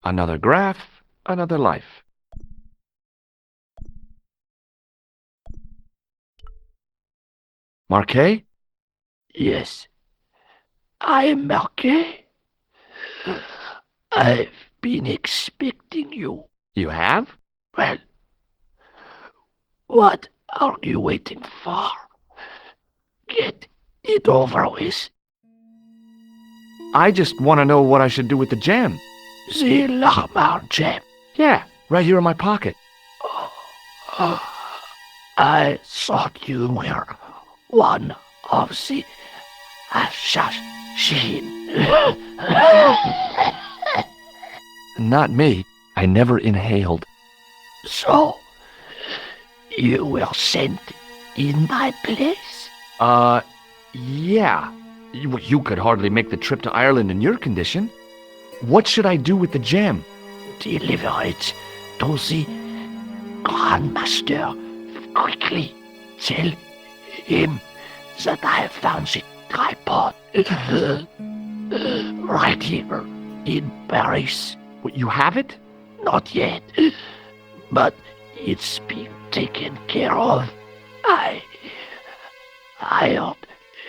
Another graph, another life. Marquet? Yes, I am Marquet. I've been expecting you. You have? Well, what are you waiting for? Get it over with. I just want to know what I should do with the gem. The Lamar gem. Yeah, right here in my pocket. I thought you were one of the assassins. Not me. I never inhaled. So, you were sent in my place? Yeah. You could hardly make the trip to Ireland in your condition. What should I do with the gem? Deliver it to the Grandmaster quickly. Tell him that I have found the tripod right here in Paris. What, you have it? Not yet, but it's been taken care of. I hired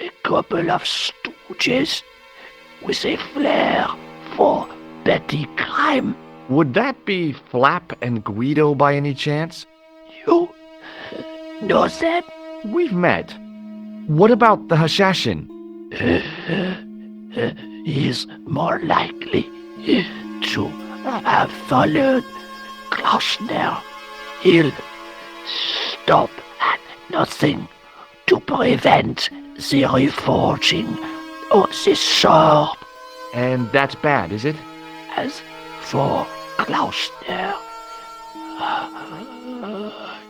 a couple of stooges with a flair for petty crime. Would that be Flap and Guido by any chance? You know them? We've met. What about the Hashashin? He's more likely to have followed Klausner. He'll stop at nothing to prevent the reforging of the sword. And that's bad, is it? As for Klausner,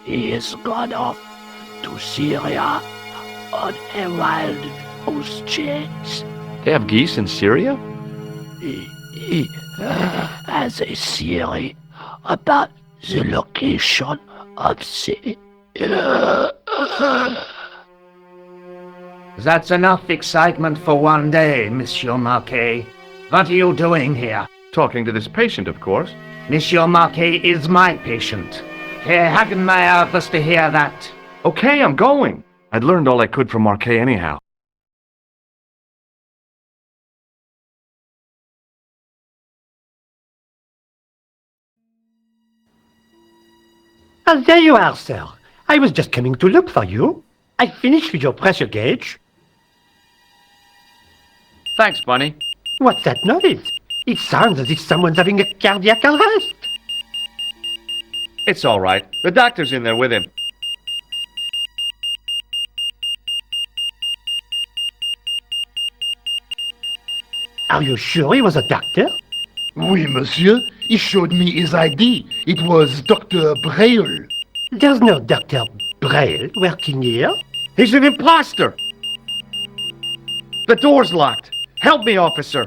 he has gone off to Syria on a wild goose chase. They have geese in Syria? He has a theory about the location of the... That's enough excitement for one day, Monsieur Marquet. What are you doing here? Talking to this patient, of course. Monsieur Marquet is my patient. Herr Hagenmeyer was to hear that. Okay, I'm going. I'd learned all I could from Marquet anyhow. Ah, there you are, sir. I was just coming to look for you. I finished with your pressure gauge. Thanks, Bunny. What's that noise? It sounds as if someone's having a cardiac arrest. It's all right. The doctor's in there with him. Are you sure he was a doctor? Oui, monsieur. He showed me his ID. It was Dr. Braille. There's no Dr. Braille working here. He's an imposter! The door's locked. Help me, officer.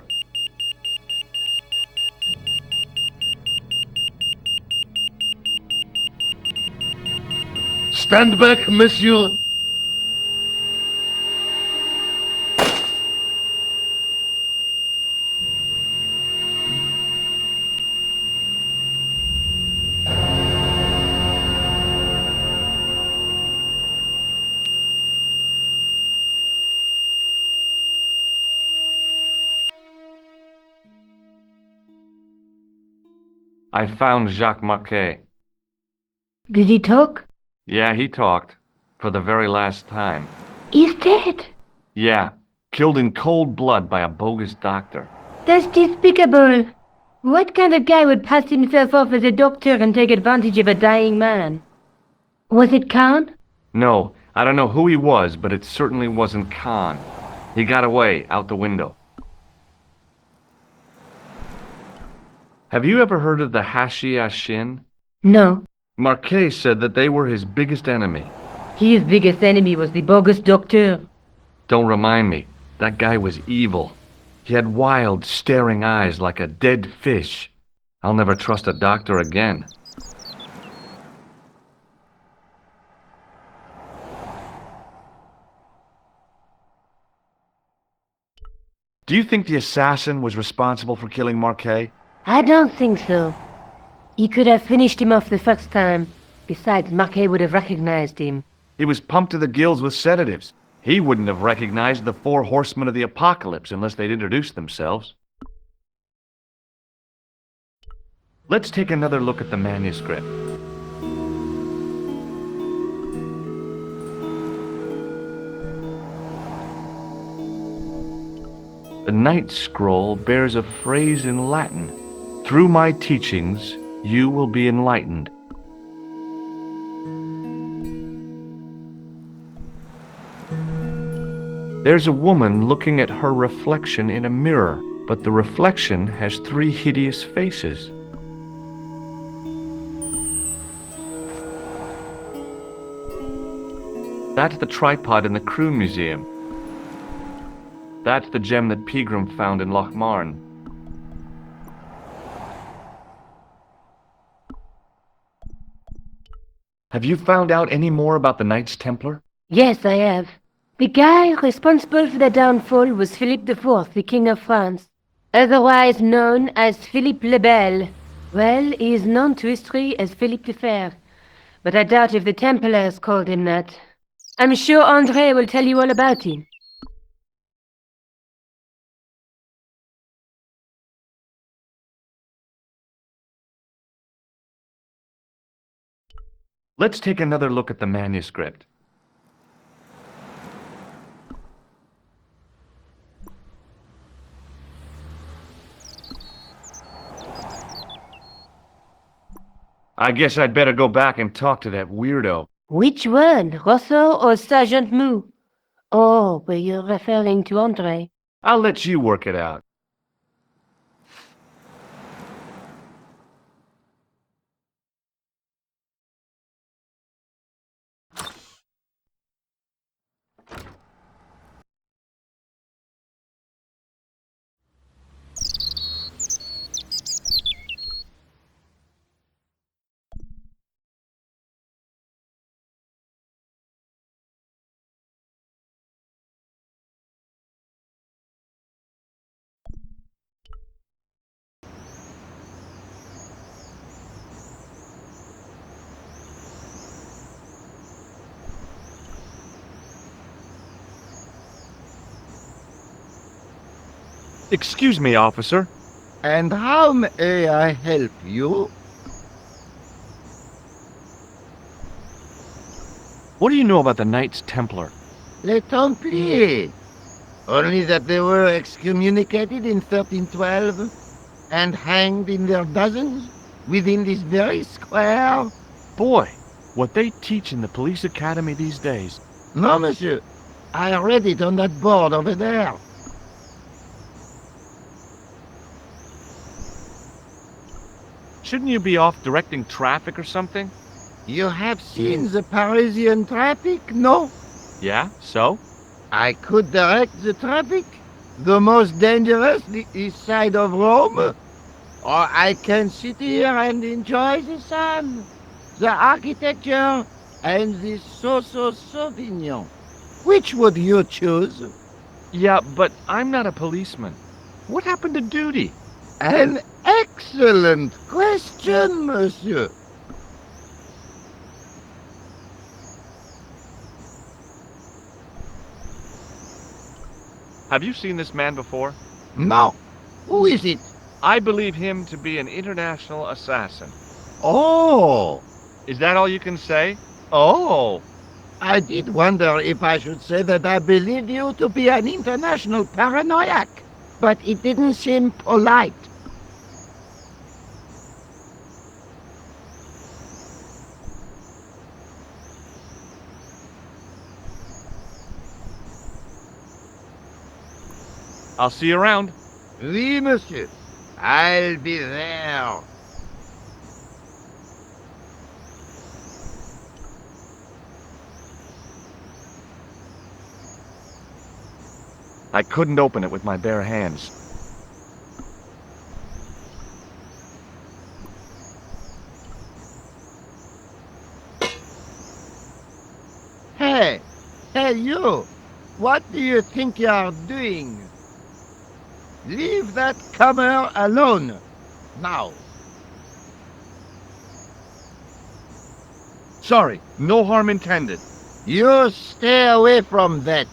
Stand back, monsieur. I found Jacques Marquet. Did he talk? Yeah, he talked. For the very last time. He's dead. Yeah, killed in cold blood by a bogus doctor. That's despicable. What kind of guy would pass himself off as a doctor and take advantage of a dying man? Was it Khan? No, I don't know who he was, but it certainly wasn't Khan. He got away, out the window. Have you ever heard of the Hashashin? No. Marquet said that they were his biggest enemy. His biggest enemy was the bogus doctor. Don't remind me. That guy was evil. He had wild, staring eyes like a dead fish. I'll never trust a doctor again. Do you think the assassin was responsible for killing Marquet? I don't think so. He could have finished him off the first time. Besides, Marquet would have recognized him. He was pumped to the gills with sedatives. He wouldn't have recognized the 4 horsemen of the apocalypse unless they'd introduced themselves. Let's take another look at the manuscript. The Knight Scroll bears a phrase in Latin. Through my teachings, you will be enlightened. There's a woman looking at her reflection in a mirror, but the reflection has 3 hideous faces. That's the tripod in the Crew Museum. That's the gem that Pegram found in Lochmarn. Have you found out any more about the Knights Templar? Yes, I have. The guy responsible for their downfall was Philippe IV, the King of France, otherwise known as Philippe le Bel. Well, he is known to history as Philippe the Fair, but I doubt if the Templars called him that. I'm sure André will tell you all about him. Let's take another look at the manuscript. I guess I'd better go back and talk to that weirdo. Which one, Rousseau or Sergeant Mou? Oh, but you're referring to André. I'll let you work it out. Excuse me, officer. And how may I help you? What do you know about the Knights Templar? Les Templiers. Only that they were excommunicated in 1312 and hanged in their dozens within this very square. Boy, what they teach in the police academy these days. No, monsieur. I read it on that board over there. Shouldn't you be off directing traffic or something? You have seen the Parisian traffic, no? Yeah, so? I could direct the traffic. The most dangerous, the east side of Rome. Or I can sit here and enjoy the sun, the architecture, and the Sauvignon. Which would you choose? Yeah, but I'm not a policeman. What happened to duty? An excellent question, monsieur. Have you seen this man before? No. Who is it? I believe him to be an international assassin. Oh, Is that all you can say? Oh! I did wonder if I should say that I believed you to be an international paranoiac, but it didn't seem polite. I'll see you around. Oui, monsieur. I'll be there. I couldn't open it with my bare hands. Hey, you. What do you think you're doing? Leave that comer alone. Now. Sorry, no harm intended. You stay away from that.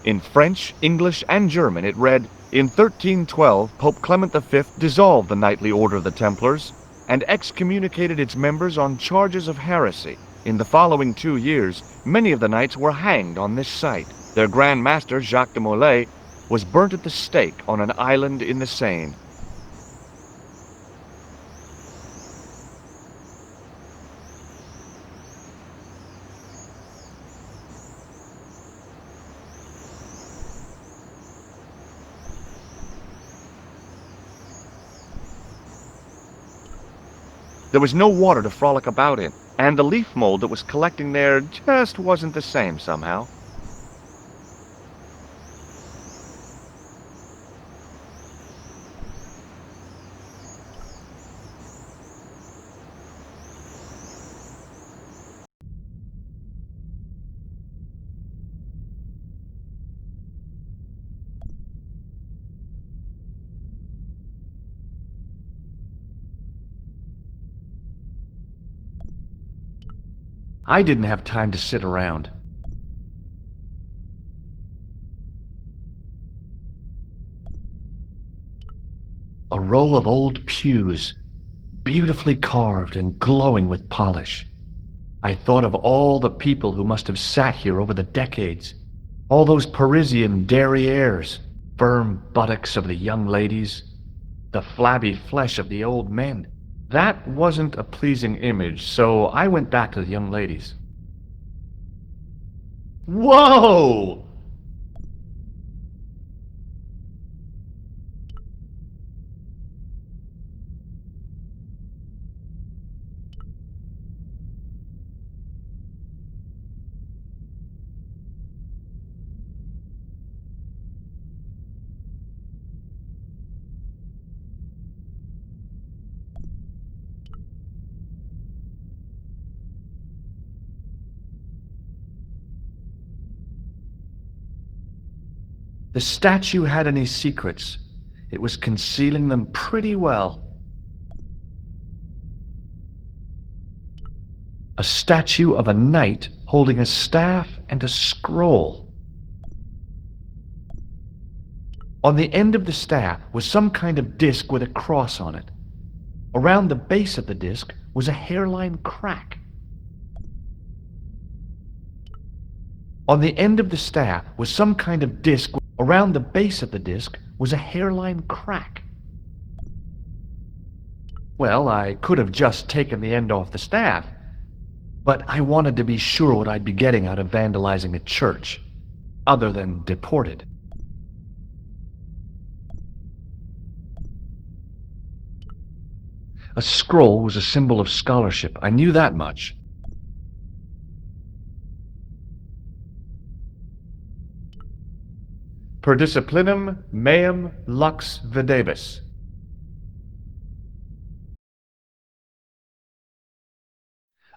In French, English, and German it read, "In 1312, Pope Clement V dissolved the knightly order of the Templars and excommunicated its members on charges of heresy. In the following 2 years, many of the knights were hanged on this site. Their Grand Master, Jacques de Molay, was burnt at the stake on an island in the Seine." There was no water to frolic about in, and the leaf mold that was collecting there just wasn't the same somehow. I didn't have time to sit around. A row of old pews, beautifully carved and glowing with polish. I thought of all the people who must have sat here over the decades. All those Parisian derrieres, firm buttocks of the young ladies, the flabby flesh of the old men. That wasn't a pleasing image, so I went back to the young ladies. Whoa! The statue had any secrets. It was concealing them pretty well. A statue of a knight holding a staff and a scroll. On the end of the staff was some kind of disc with a cross on it. Around the base of the disc was a hairline crack. On the end of the staff was some kind of disc. Around the base of the disc was a hairline crack. Well, I could have just taken the end off the staff, but I wanted to be sure what I'd be getting out of vandalizing a church, other than deported. A scroll was a symbol of scholarship. I knew that much. Per disciplinum meum lux videbis.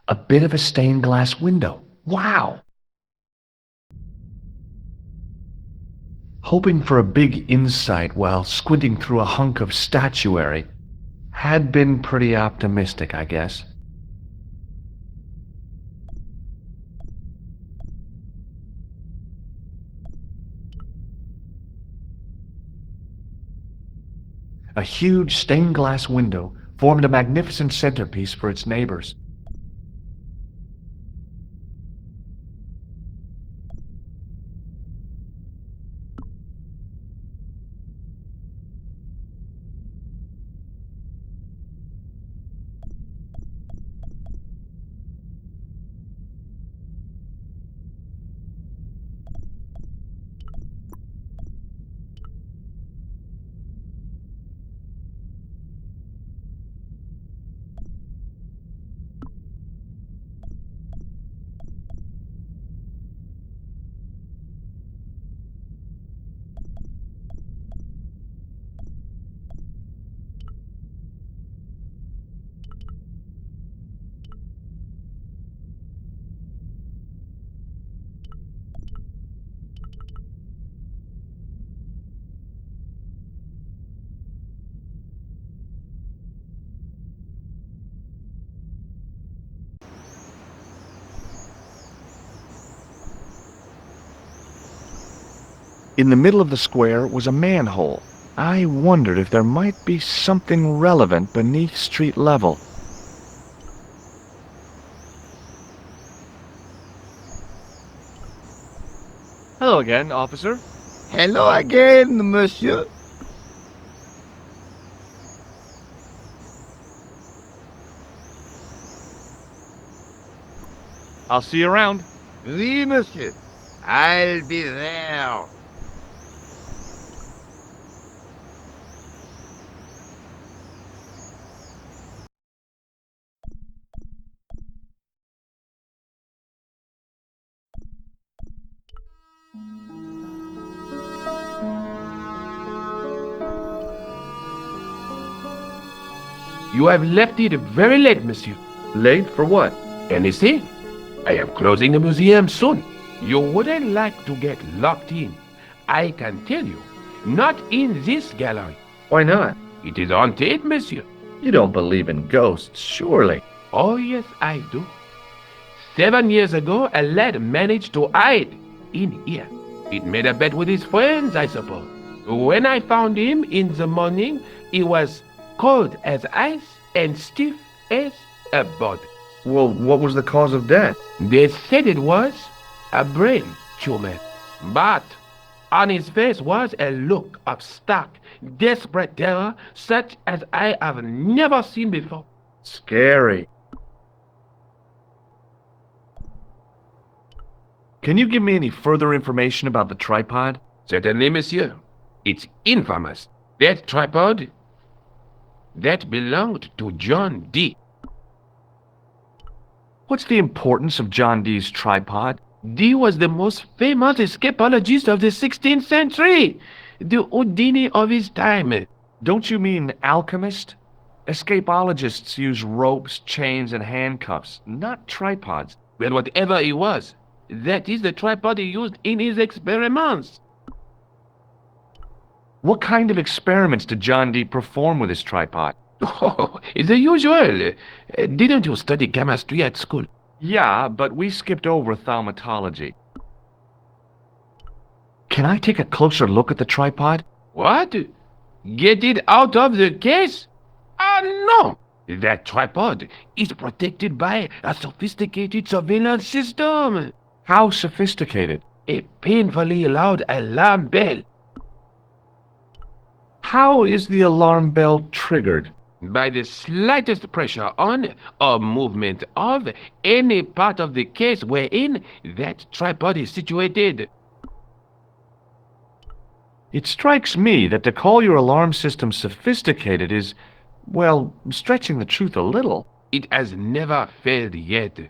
A bit of a stained glass window. Wow! Hoping for a big insight while squinting through a hunk of statuary had been pretty optimistic, I guess. A huge stained glass window formed a magnificent centerpiece for its neighbors. In the middle of the square was a manhole. I wondered if there might be something relevant beneath street level. Hello again, officer. Hello again, monsieur. I'll see you around. Oui, monsieur. I'll be there. You have left it very late, monsieur. Late for what? Anything? I am closing the museum soon. You wouldn't like to get locked in. I can tell you. Not in this gallery. Why not? It is haunted, monsieur. You don't believe in ghosts, surely. Oh, yes, I do. 7 years ago, a lad managed to hide in here. He made a bet with his friends, I suppose. When I found him in the morning, he was cold as ice and stiff as a board. Well, what was the cause of death? They said it was a brain tumor. But on his face was a look of stark, desperate terror such as I have never seen before. Scary. Can you give me any further information about the tripod? Certainly, monsieur. It's infamous. That tripod, that belonged to John D. What's the importance of John Dee's tripod? D was the most famous escapologist of the 16th century. The Houdini of his time. Don't you mean alchemist? Escapologists use ropes, chains, and handcuffs, not tripods. Well, whatever he was, that is the tripod he used in his experiments. What kind of experiments did John Dee perform with his tripod? Oh, the usual. Didn't you study chemistry at school? Yeah, but we skipped over thaumatology. Can I take a closer look at the tripod? What? Get it out of the case? No! That tripod is protected by a sophisticated surveillance system. How sophisticated? A painfully loud alarm bell. How is the alarm bell triggered? By the slightest pressure on or movement of any part of the case wherein that tripod is situated. It strikes me that to call your alarm system sophisticated is, well, stretching the truth a little. It has never failed yet.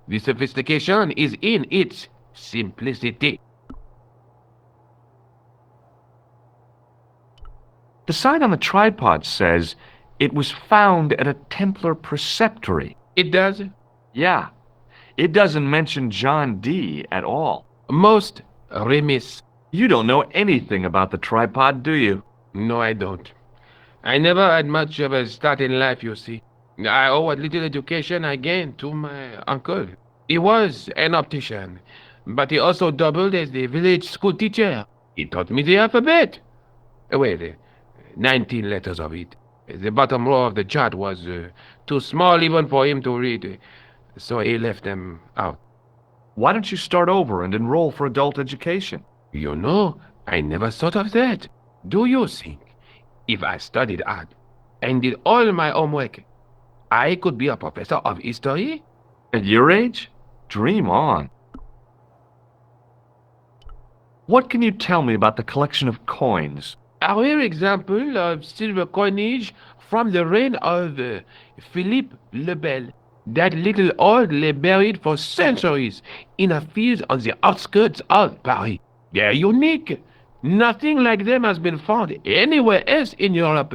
The sophistication is in its simplicity. The sign on the tripod says it was found at a Templar preceptory. It does? Yeah. It doesn't mention John Dee at all. Most remiss. You don't know anything about the tripod, do you? No, I don't. I never had much of a start in life, you see. I owe what little education I gained to my uncle. He was an optician, but he also doubled as the village school teacher. He taught me the alphabet. Well, 19 letters of it. The bottom row of the chart was too small even for him to read, so he left them out. Why don't you start over and enroll for adult education? You know, I never thought of that. Do you think, if I studied art and did all my homework, I could be a professor of history? At your age? Dream on. What can you tell me about the collection of coins? A rare example of silver coinage from the reign of Philippe le Bel. That little old lay buried for centuries in a field on the outskirts of Paris. They're unique. Nothing like them has been found anywhere else in Europe.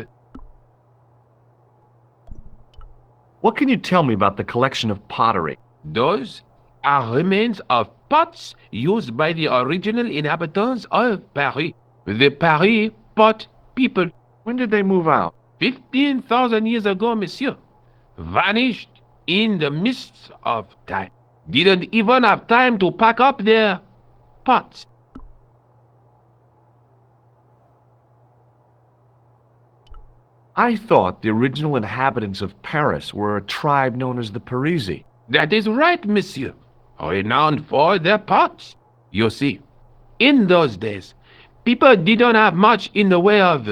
What can you tell me about the collection of pottery? Those are remains of pots used by the original inhabitants of Paris. The Paris pot people. When did they move out? 15,000 years ago, monsieur. Vanished in the mists of time. Didn't even have time to pack up their pots. I thought the original inhabitants of Paris were a tribe known as the Parisian. That is right, monsieur. Renowned for their pots. You see, in those days, people didn't have much in the way of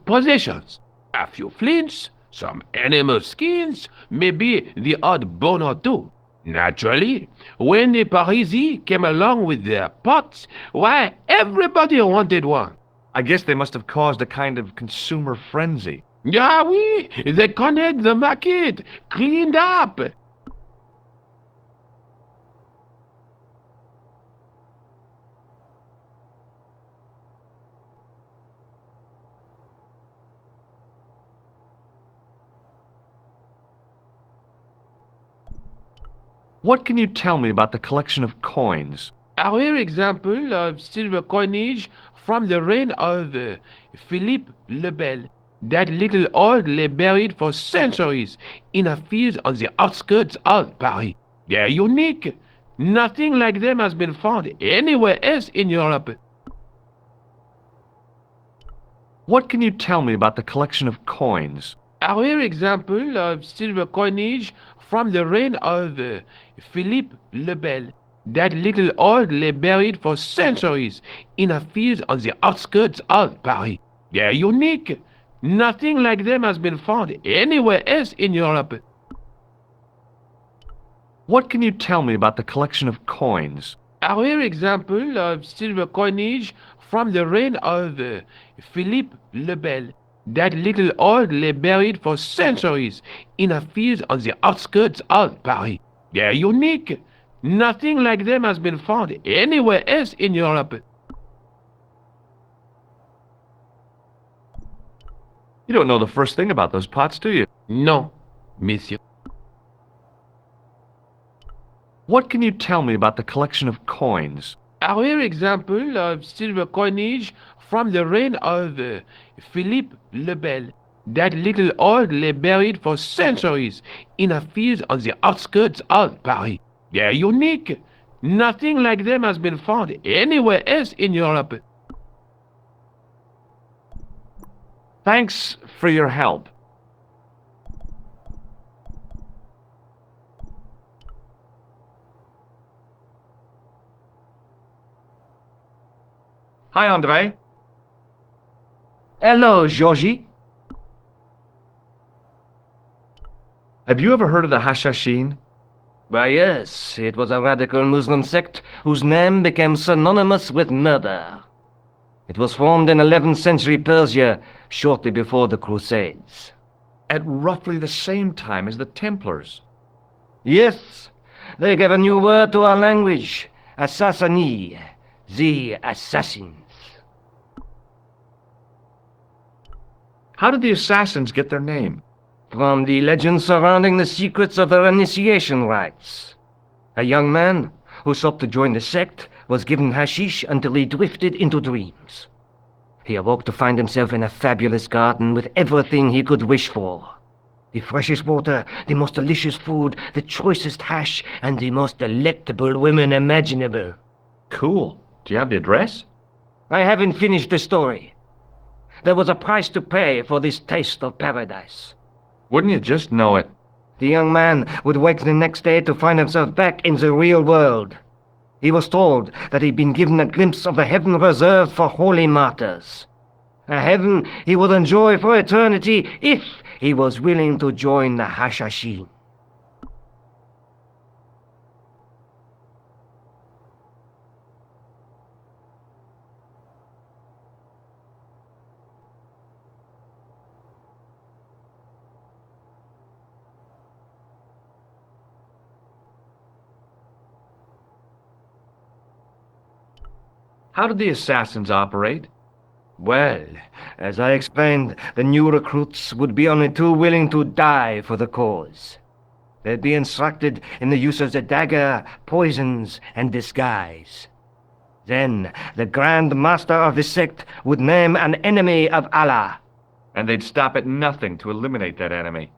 possessions. A few flints, some animal skins, maybe the odd bone or two. Naturally, when the Parisians came along with their pots, why, everybody wanted one. I guess they must have caused a kind of consumer frenzy. Ah oui, they connect the market, cleaned up. What can you tell me about the collection of coins? A rare example of silver coinage from the reign of Philippe le Bel. That little old lay buried for centuries in a field on the outskirts of Paris. They're unique. Nothing like them has been found anywhere else in Europe. What can you tell me about the collection of coins? A rare example of silver coinage from the reign of Philippe le Bel. That little old lay buried for centuries in a field on the outskirts of Paris. They're unique. Nothing like them has been found anywhere else in Europe. What can you tell me about the collection of coins? A rare example of silver coinage from the reign of Philippe le Bel. That little old lay buried for centuries in a field on the outskirts of Paris. They're unique. Nothing like them has been found anywhere else in Europe. You don't know the first thing about those pots, do you? No, monsieur. What can you tell me about the collection of coins? A rare example of silver coinage from the reign of Philippe le Bel. That little old lay buried for centuries in a field on the outskirts of Paris. They're unique. Nothing like them has been found anywhere else in Europe. Thanks for your help. Hi, Andre. Hello, Georgie. Have you ever heard of the Hashashin? Why, yes, it was a radical Muslim sect whose name became synonymous with murder. It was formed in 11th century Persia, shortly before the Crusades. At roughly the same time as the Templars. Yes, they gave a new word to our language, assassini, the assassins. How did the assassins get their name? From the legends surrounding the secrets of their initiation rites. A young man who sought to join the sect was given hashish until he drifted into dreams. He awoke to find himself in a fabulous garden with everything he could wish for. The freshest water, the most delicious food, the choicest hash, and the most delectable women imaginable. Cool. Do you have the address? I haven't finished the story. There was a price to pay for this taste of paradise. Wouldn't you just know it? The young man would wake the next day to find himself back in the real world. He was told that he'd been given a glimpse of a heaven reserved for holy martyrs. A heaven he would enjoy for eternity if he was willing to join the Hashashin. How did the assassins operate? Well, as I explained, the new recruits would be only too willing to die for the cause. They'd be instructed in the use of the dagger, poisons, and disguise. Then, the Grand Master of the sect would name an enemy of Allah. And they'd stop at nothing to eliminate that enemy.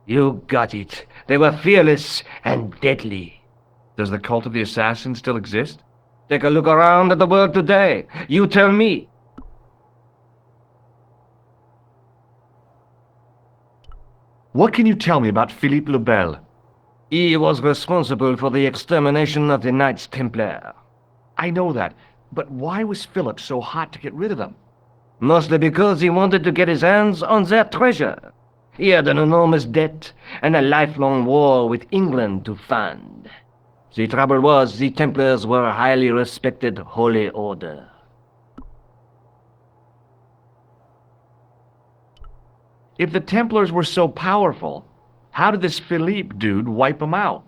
You got it. They were fearless and deadly. Does the cult of the assassins still exist? Take a look around at the world today. You tell me. What can you tell me about Philippe le Bel? He was responsible for the extermination of the Knights Templar. I know that, but why was Philip so hot to get rid of them? Mostly because he wanted to get his hands on their treasure. He had an enormous debt and a lifelong war with England to fund. The trouble was, the Templars were a highly respected holy order. If the Templars were so powerful, how did this Philippe dude wipe them out?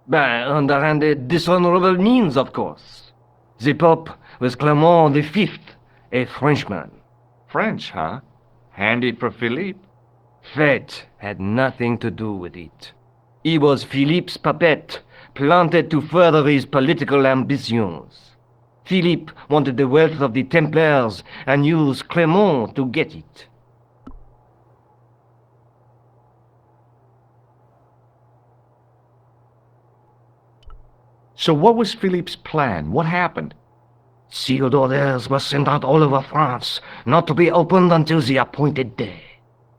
By underhanded, dishonorable means, of course. The Pope was Clement V, a Frenchman. French, huh? Handy for Philippe. Fate had nothing to do with it. He was Philippe's puppet, planted to further his political ambitions. Philippe wanted the wealth of the Templars and used Clement to get it. So what was Philippe's plan? What happened? Sealed orders were sent out all over France, not to be opened until the appointed day.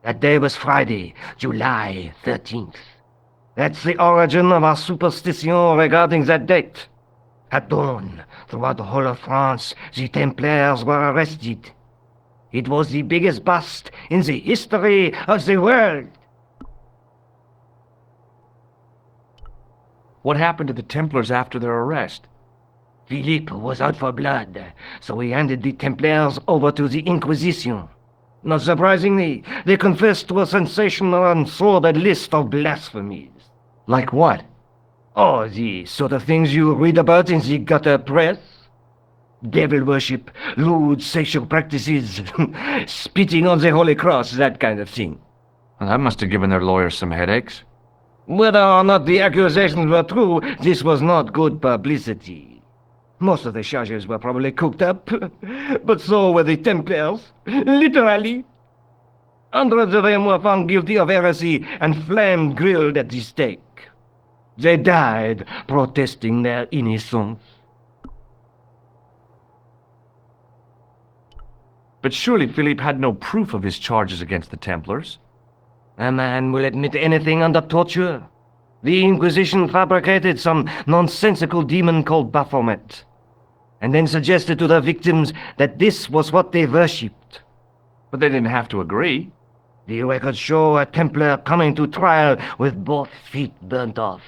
That day was Friday, July 13th. That's the origin of our superstition regarding that date. At dawn, throughout the whole of France, the Templars were arrested. It was the biggest bust in the history of the world. What happened to the Templars after their arrest? Philippe was out for blood, so he handed the Templars over to the Inquisition. Not surprisingly, they confessed to a sensational and sordid list of blasphemies. Like what? Oh, the sort of things you read about in the gutter press. Devil worship, lewd sexual practices, spitting on the Holy Cross, that kind of thing. Well, that must have given their lawyers some headaches. Whether or not the accusations were true, this was not good publicity. Most of the charges were probably cooked up, but so were the Templars, literally. Hundreds of them were found guilty of heresy and flame-grilled at the stake. They died protesting their innocence. But surely Philippe had no proof of his charges against the Templars. A man will admit anything under torture. The Inquisition fabricated some nonsensical demon called Baphomet, and then suggested to the victims that this was what they worshipped. But they didn't have to agree. The records show a Templar coming to trial with both feet burnt off.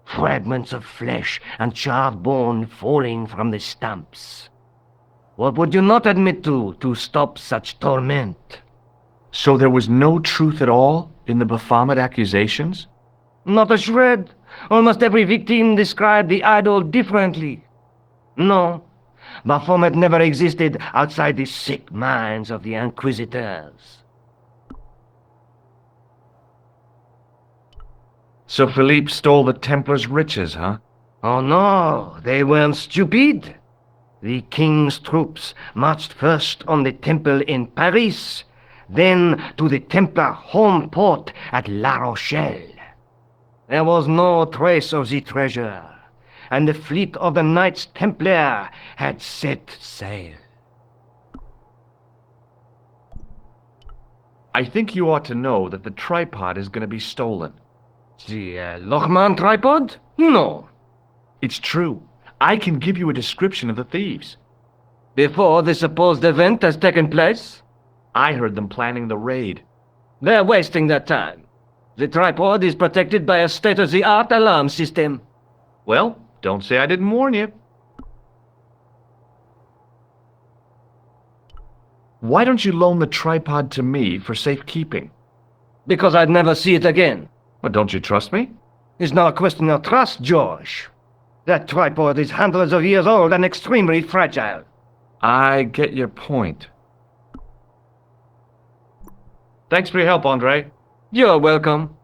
Fragments of flesh and charred bone falling from the stumps. What would you not admit to stop such torment? So there was no truth at all in the Baphomet accusations? Not a shred. Almost every victim described the idol differently. No, Baphomet never existed outside the sick minds of the Inquisitors. So Philippe stole the Templars' riches, huh? Oh no, they weren't stupid. The king's troops marched first on the temple in Paris, then to the Templar home port at La Rochelle. There was no trace of the treasure, and the fleet of the Knights Templar had set sail. I think you ought to know that the tripod is going to be stolen. The Lochman tripod? No. It's true. I can give you a description of the thieves. Before the supposed event has taken place? I heard them planning the raid. They're wasting their time. The tripod is protected by a state-of-the-art alarm system. Well, don't say I didn't warn you. Why don't you loan the tripod to me for safekeeping? Because I'd never see it again. Well, don't you trust me? It's not a question of trust, George. That tripod is hundreds of years old and extremely fragile. I get your point. Thanks for your help, Andre. You're welcome.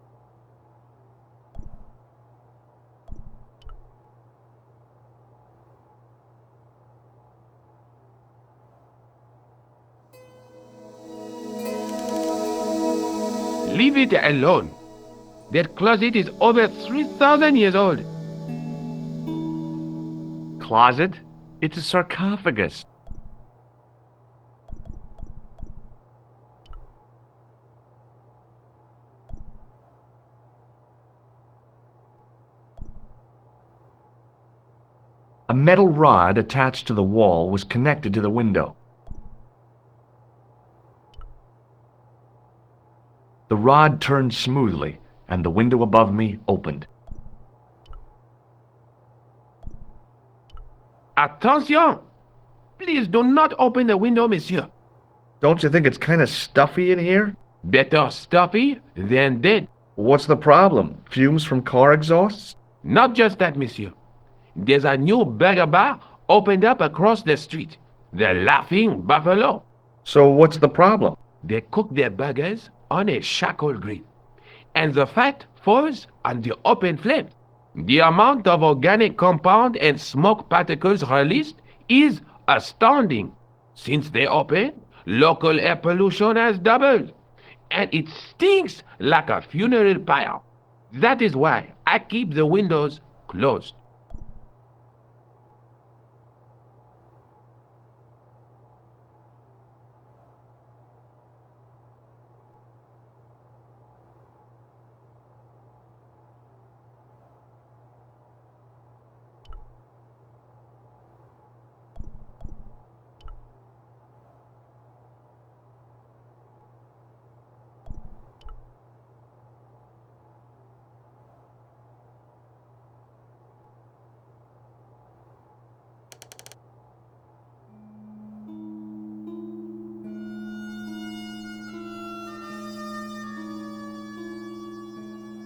Leave it alone. That closet is over 3,000 years old. Closet? It's a sarcophagus. metal rod attached to the wall was connected to the window. The rod turned smoothly, and the window above me opened. Attention! Please do not open the window, monsieur. Don't you think it's kind of stuffy in here? Better stuffy than dead. What's the problem? Fumes from car exhausts? Not just that, monsieur. There's a new burger bar opened up across the street. The Laughing Buffalo. So what's the problem? They cook their burgers on a charcoal grill, and the fat falls on the open flame. The amount of organic compound and smoke particles released is astounding. Since they opened, local air pollution has doubled, and it stinks like a funeral pyre. That is why I keep the windows closed.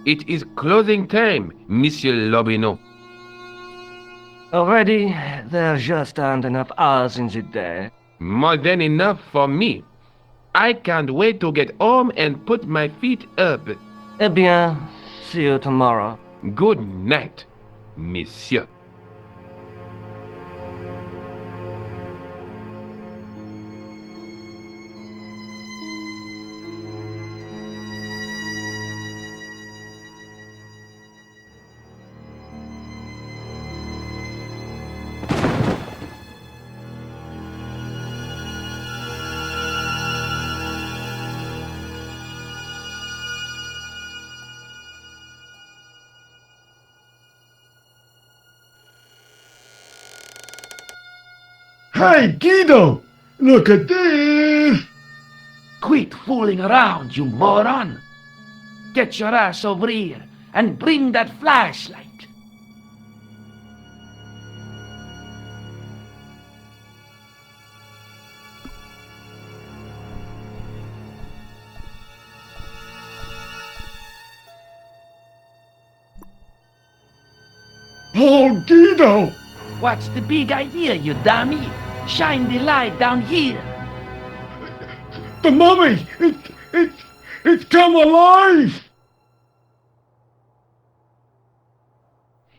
It is closing time, Monsieur Lobineau. Already, there just aren't enough hours in the day. More than enough for me. I can't wait to get home and put my feet up. Eh bien, see you tomorrow. Good night, monsieur. Hey, Guido! Look at this! Quit fooling around, you moron! Get your ass over here and bring that flashlight. Oh, Guido! What's the big idea, you dummy? Shine the light down here. The mummy! It's come alive!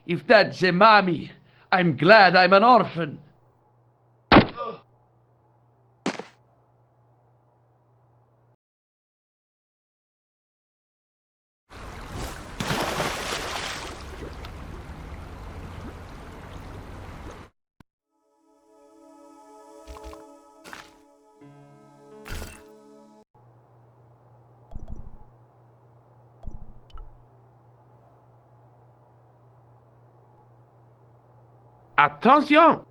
If that's the mommy, I'm glad I'm an orphan. Attention!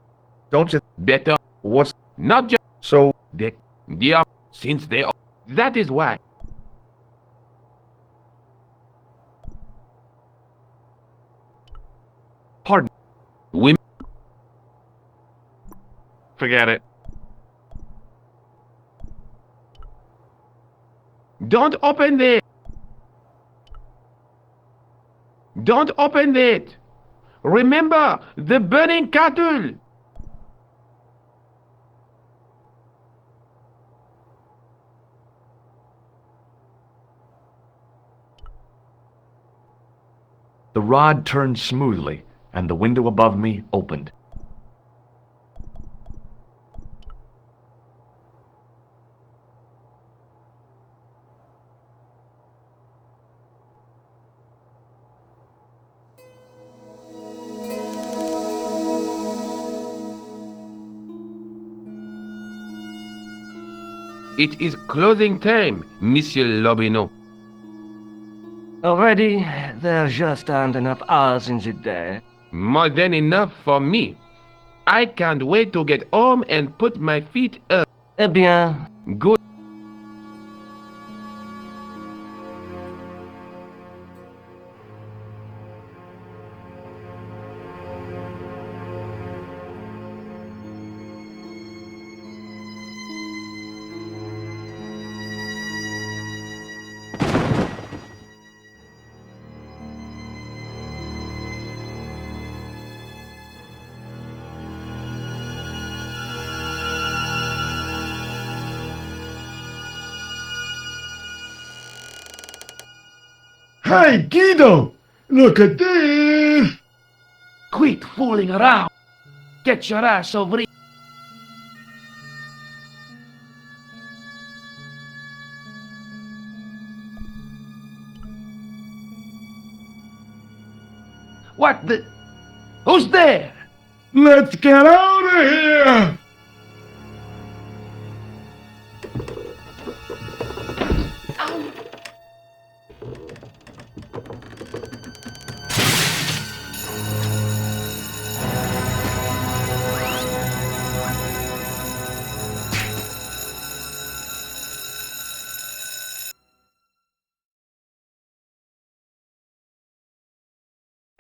Don't you... Better What's... not just So... since they. That is why. Pardon. Women. Forget it. Don't open it. Don't open it. Remember the burning cattle. The rod turned smoothly, and the window above me opened. It is closing time, Monsieur Lobineau. Already, there just aren't enough hours in the day. More than enough for me. I can't wait to get home and put my feet up. Eh bien, Good. Hey, Guido! Look at this! Quit fooling around. Get your ass over here. What the? Who's there? Let's get out of here!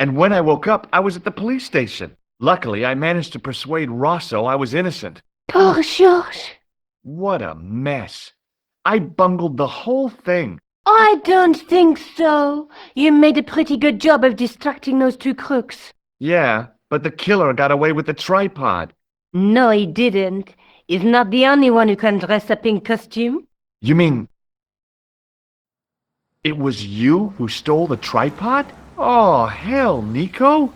And when I woke up, I was at the police station. Luckily, I managed to persuade Rosso I was innocent. Poor George. What a mess. I bungled the whole thing. I don't think so. You made a pretty good job of distracting those two crooks. Yeah, but the killer got away with the tripod. No, he didn't. He's not the only one who can dress up in costume. You mean it was you who stole the tripod? Oh, hell, Nico.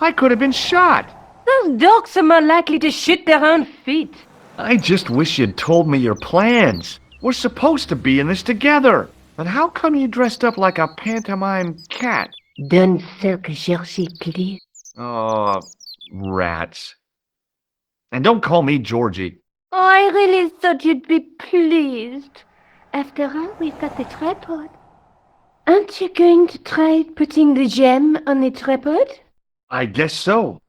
I could have been shot. Those dogs are more likely to shoot their own feet. I just wish you'd told me your plans. We're supposed to be in this together. But how come you dressed up like a pantomime cat? Don't sulk, Georgie, please. Oh, rats. And don't call me Georgie. Oh, I really thought you'd be pleased. After all, we've got the tripod. Aren't you going to try putting the gem on the tripod? I guess so.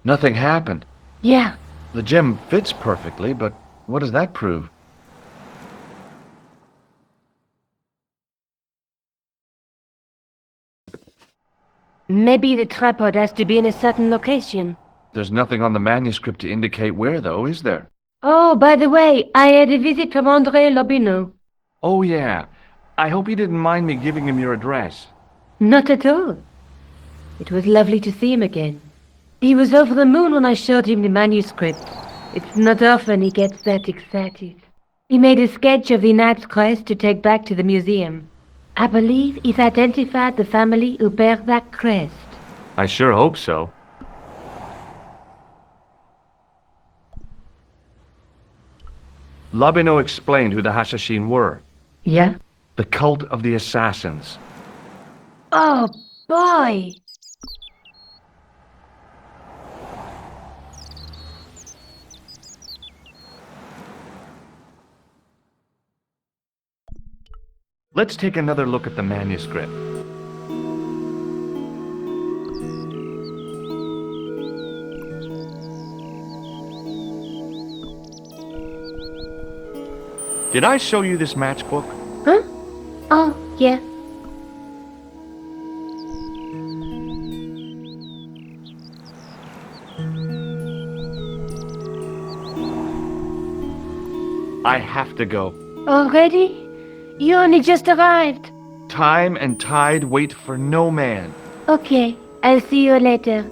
Nothing happened. Yeah. The gem fits perfectly, but what does that prove? Maybe the tripod has to be in a certain location. There's nothing on the manuscript to indicate where, though, is there? Oh, by the way, I had a visit from André Lobineau. Oh, yeah. I hope you didn't mind me giving him your address. Not at all. It was lovely to see him again. He was over the moon when I showed him the manuscript. It's not often he gets that excited. He made a sketch of the knight's crest to take back to the museum. I believe he's identified the family who bear that crest. I sure hope so. Lobineau explained who the Hashashin were. Yeah? The cult of the assassins. Oh, boy! Let's take another look at the manuscript. Did I show you this matchbook? Huh? Oh, yeah. I have to go. Already? You only just arrived. Time and tide wait for no man. Okay, I'll see you later.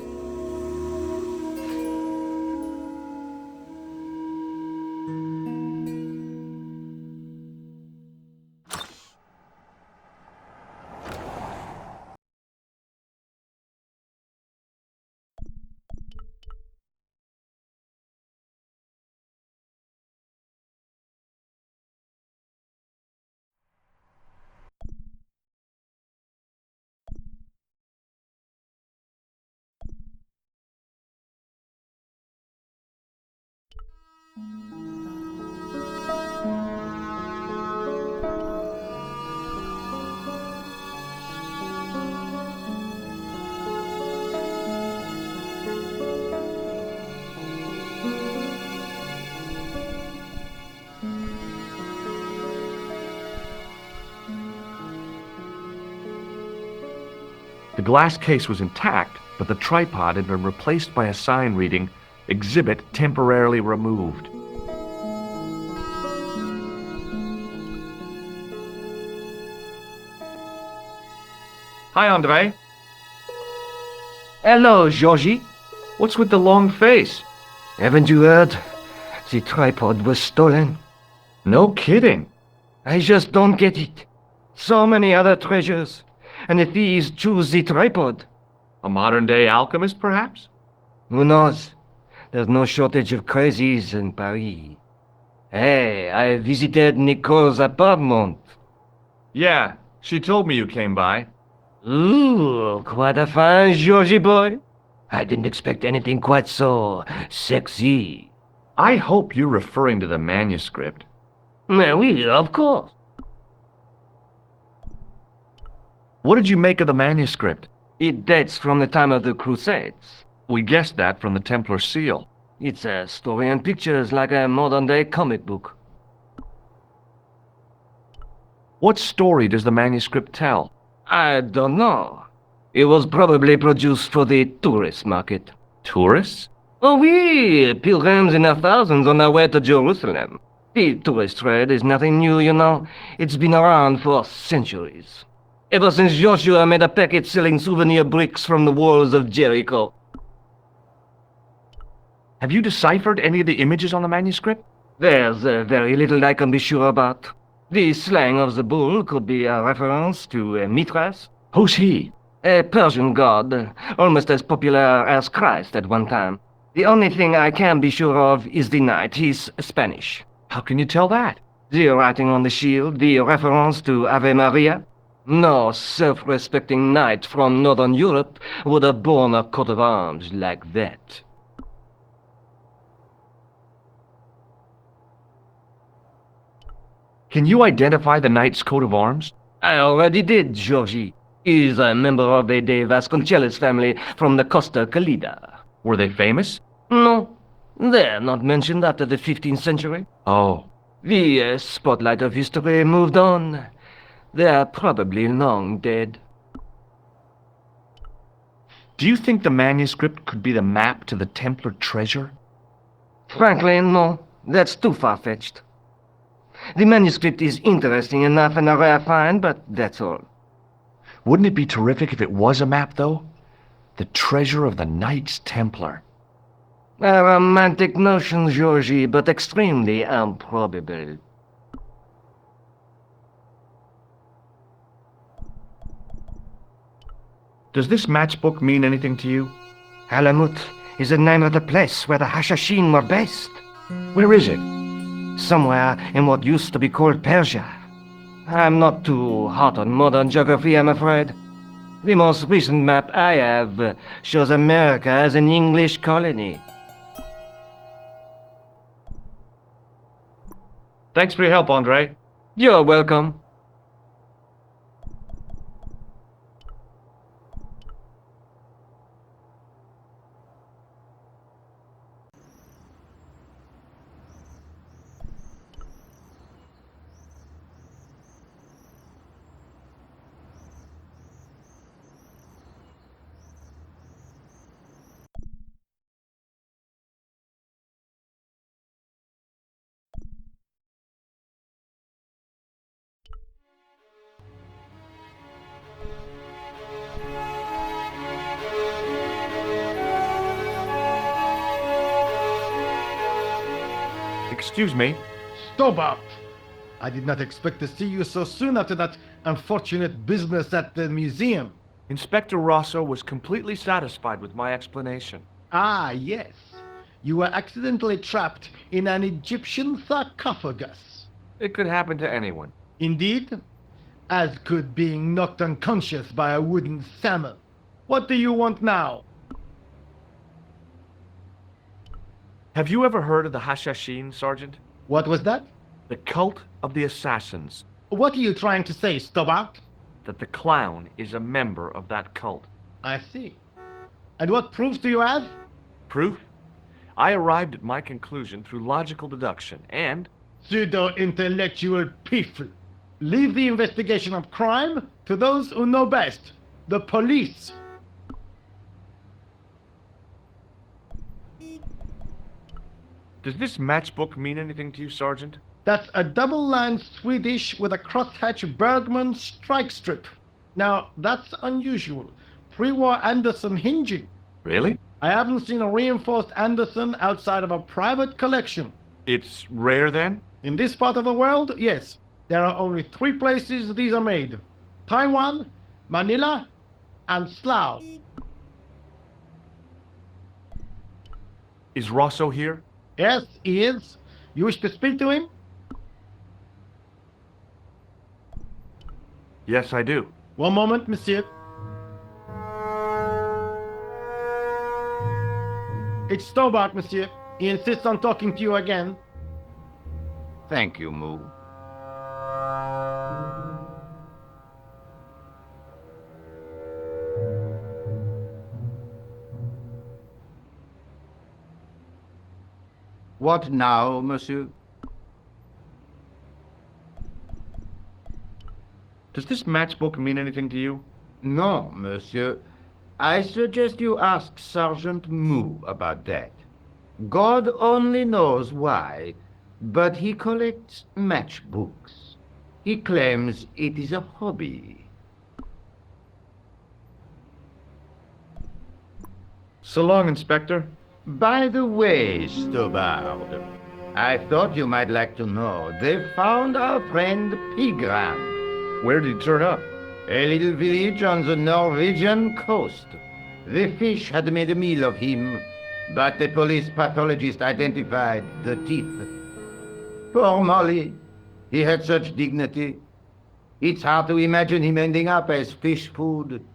The glass case was intact, but the tripod had been replaced by a sign reading, "Exhibit temporarily removed." Hi, Andre. Hello, Georgie. What's with the long face? Haven't you heard? The tripod was stolen. No kidding. I just don't get it. So many other treasures, and the thieves choose the tripod. A modern-day alchemist, perhaps? Who knows? There's no shortage of crazies in Paris. Hey, I visited Nicole's apartment. Yeah, she told me you came by. Ooh, quite a fine Georgie boy. I didn't expect anything quite so sexy. I hope you're referring to the manuscript. Oui, of course. What did you make of the manuscript? It dates from the time of the Crusades. We guessed that from the Templar seal. It's a story and pictures like a modern-day comic book. What story does the manuscript tell? I don't know. It was probably produced for the tourist market. Tourists? Oh, oui, pilgrims in their thousands on their way to Jerusalem. The tourist trade is nothing new, you know. It's been around for centuries. Ever since Joshua made a packet selling souvenir bricks from the walls of Jericho. Have you deciphered any of the images on the manuscript? There's very little I can be sure about. The slang of the bull could be a reference to Mithras. Who's he? A Persian god, almost as popular as Christ at one time. The only thing I can be sure of is the knight. He's Spanish. How can you tell that? The writing on the shield, the reference to Ave Maria. No self-respecting knight from Northern Europe would have borne a coat of arms like that. Can you identify the knight's coat of arms? I already did, Georgie. He's a member of the De Vasconcelos family from the Costa Calida. Were they famous? No, they're not mentioned after the 15th century. Oh. The spotlight of history moved on. They're probably long dead. Do you think the manuscript could be the map to the Templar treasure? Frankly, no. That's too far-fetched. The manuscript is interesting enough and a rare find, but that's all. Wouldn't it be terrific if it was a map, though? The treasure of the Knights Templar. A romantic notion, Georgie, but extremely improbable. Does this matchbook mean anything to you? Alamut is the name of the place where the Hashashin were based. Where is it? Somewhere in what used to be called Persia. I'm not too hot on modern geography, I'm afraid. The most recent map I have shows America as an English colony. Thanks for your help, Andre. You're welcome. Excuse me. Stobbart! I did not expect to see you so soon after that unfortunate business at the museum. Inspector Rosso was completely satisfied with my explanation. Ah, yes. You were accidentally trapped in an Egyptian sarcophagus. It could happen to anyone. Indeed, as could being knocked unconscious by a wooden salmon. What do you want now? Have you ever heard of the Hashashin, Sergeant? What was that? The cult of the assassins. What are you trying to say, Stobbart? That the clown is a member of that cult. I see. And what proofs do you have? Proof? I arrived at my conclusion through logical deduction and... Pseudo-intellectual people. Leave the investigation of crime to those who know best. The police! Does this matchbook mean anything to you, Sergeant? That's a double-lined Swedish with a crosshatch Bergman strike strip. Now, that's unusual. Pre-war Anderson hinging. Really? I haven't seen a reinforced Anderson outside of a private collection. It's rare then? In this part of the world, yes. There are only 3 places these are made. Taiwan, Manila, and Slough. Is Rosso here? Yes, he is. You wish to speak to him? Yes, I do. One moment, monsieur. It's Stobbart, monsieur. He insists on talking to you again. Thank you, Moo. What now, monsieur? Does this matchbook mean anything to you? No, monsieur. I suggest you ask Sergeant Moo about that. God only knows why, but he collects matchbooks. He claims it is a hobby. So long, Inspector. By the way, Stobbart, I thought you might like to know they found our friend Pigram. Where did he turn up? A little village on the Norwegian coast. The fish had made a meal of him, but the police pathologist identified the teeth. Poor Molly. He had such dignity. It's hard to imagine him ending up as fish food.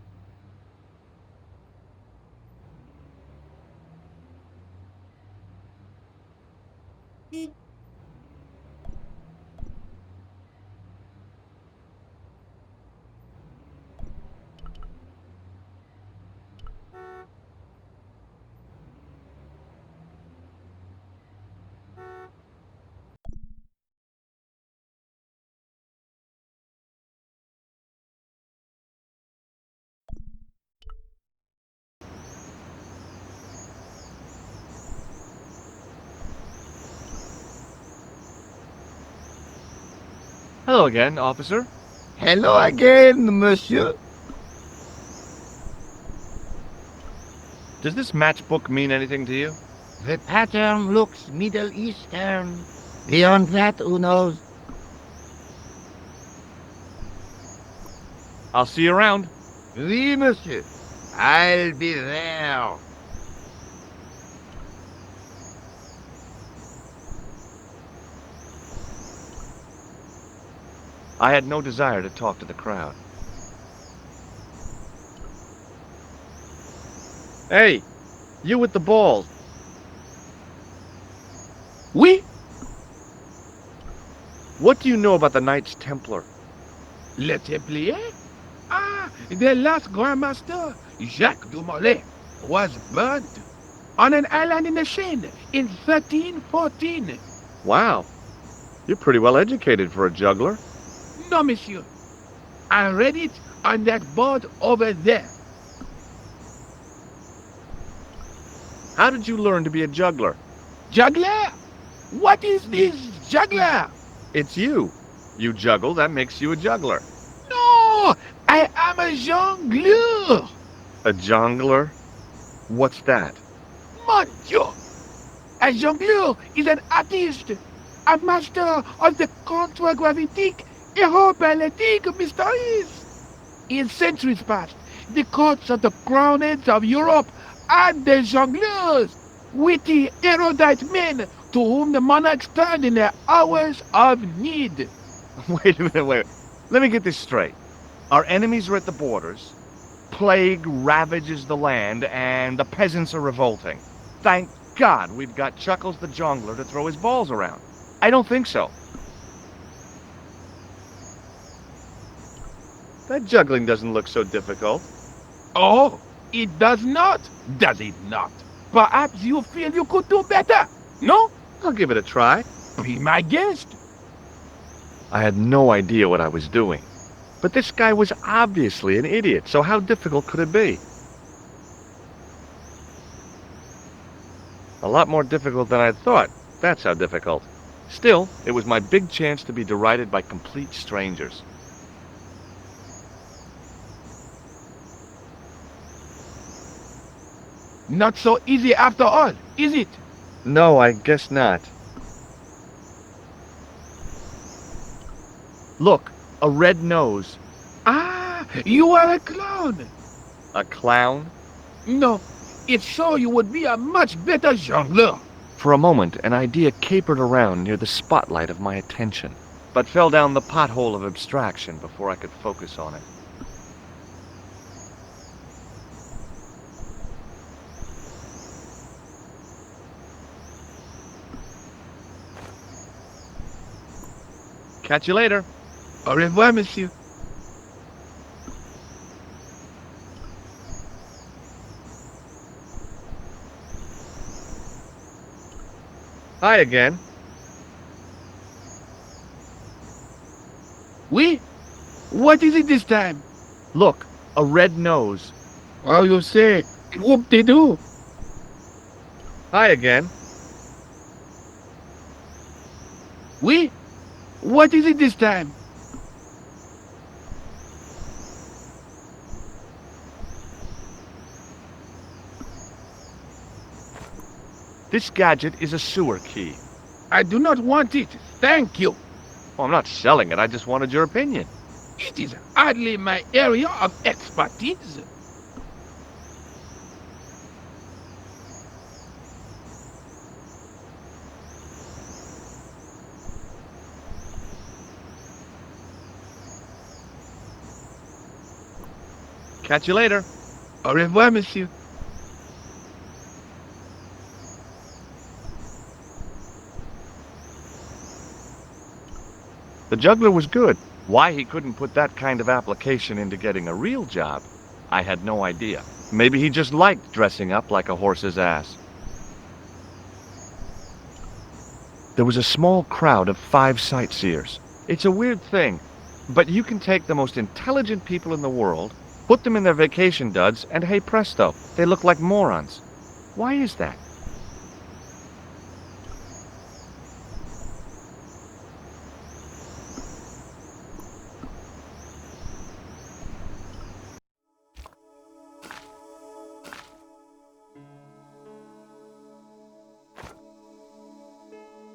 Hello again, officer. Hello again, monsieur. Does this matchbook mean anything to you? The pattern looks Middle Eastern. Beyond that, who knows? I'll see you around. Oui, monsieur. I'll be there. I had no desire to talk to the crowd. Hey, you with the balls. Oui? What do you know about the Knights Templar? Le Templier? Ah, the last Grand Master, Jacques Dumoulin, was burnt on an island in the Seine in 1314. Wow, you're pretty well educated for a juggler. No, monsieur. I read it on that board over there. How did you learn to be a juggler? Juggler? What is this juggler? It's you. You juggle, that makes you a juggler. No, I am a jongleur. A jongler? What's that? Mon Dieu. A jongleur is an artist, a master of the contre-gravitique aeroballetic mysteries. In centuries past, the courts of the crowned heads of Europe had the jongleurs, witty, erudite men to whom the monarchs turned in their hours of need. Wait a minute, wait. Let me get this straight. Our enemies are at the borders, plague ravages the land, and the peasants are revolting. Thank God we've got Chuckles the Jongler to throw his balls around. I don't think so. That juggling doesn't look so difficult. Oh, it does not, does it not? Perhaps you feel you could do better, no? I'll give it a try. Be my guest. I had no idea what I was doing. But this guy was obviously an idiot, so how difficult could it be? A lot more difficult than I thought. That's how difficult. Still, it was my big chance to be derided by complete strangers. Not so easy after all, is it? No, I guess not. Look, a red nose. Ah, you are a clown. A clown? No, it sure you would be a much better jongleur. For a moment, an idea capered around near the spotlight of my attention, but fell down the pothole of abstraction before I could focus on it. Catch you later. Au revoir, monsieur. Hi again. Oui? What is it this time? Look, a red nose. Oh, you say, whoop-de-doo. Hi again. Oui? What is it this time? This gadget is a sewer key. I do not want it. Thank you. Well, I'm not selling it, I just wanted your opinion. It is hardly my area of expertise. Catch you later. Au revoir, monsieur. The juggler was good. Why he couldn't put that kind of application into getting a real job, I had no idea. Maybe he just liked dressing up like a horse's ass. There was a small crowd of 5 sightseers. It's a weird thing, but you can take the most intelligent people in the world, put them in their vacation duds, and hey presto, they look like morons. Why is that?